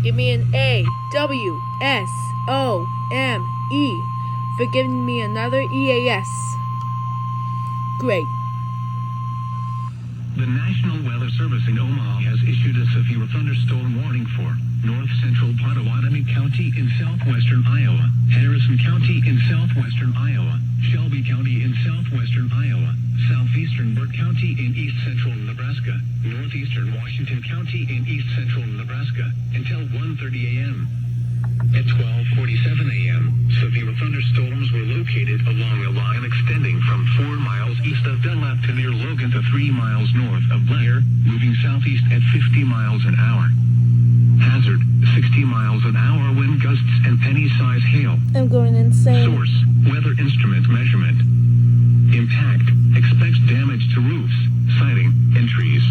Give me an A-W-S-O-M-E for giving me another EAS. Great. The National Weather Service in Omaha has issued a severe thunderstorm warning for north central Pottawatomie County in southwestern Iowa, Harrison County in southwestern Iowa, Shelby County in southwestern Iowa, southeastern Burke County in east central Nebraska, northeastern Washington County in east central Nebraska, until 1:30 a.m. At 12:47 a.m., severe thunderstorms were located along a line extending from 4 miles east of Dunlap to near Logan to 3 miles north of Blair, moving southeast at 50 miles an hour. Hazard, 60 miles an hour wind gusts and penny-size hail. I'm going insane. Source, weather instrument measurement. Impact, expects damage to roofs, siding, and trees.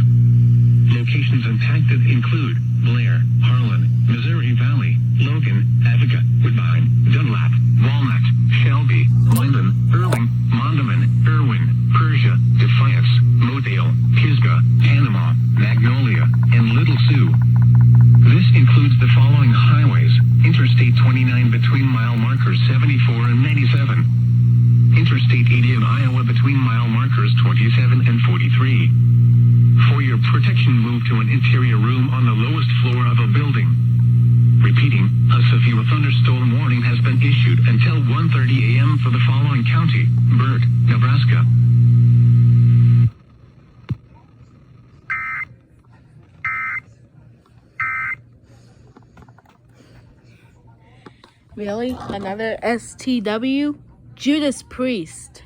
Locations impacted include Blair, Harlan, Missouri Valley, Logan, Avica, Woodbine, Dunlap, Walnut, Shelby, Linden, Erling, Mondamin, Irwin, Persia, Defiance, Modale, Pisgah, Panama, Magnolia, and Little Sioux. This includes the following highways: Interstate 29 between mile markers 74 and 97. Interstate 80 in Iowa between mile markers 27 and 43. For your protection, move to an interior room on the lowest floor of a building. Repeating, a severe thunderstorm warning has been issued until 1:30 a.m. for the following county: Burke, Nebraska. Really? Another STW? Judas Priest.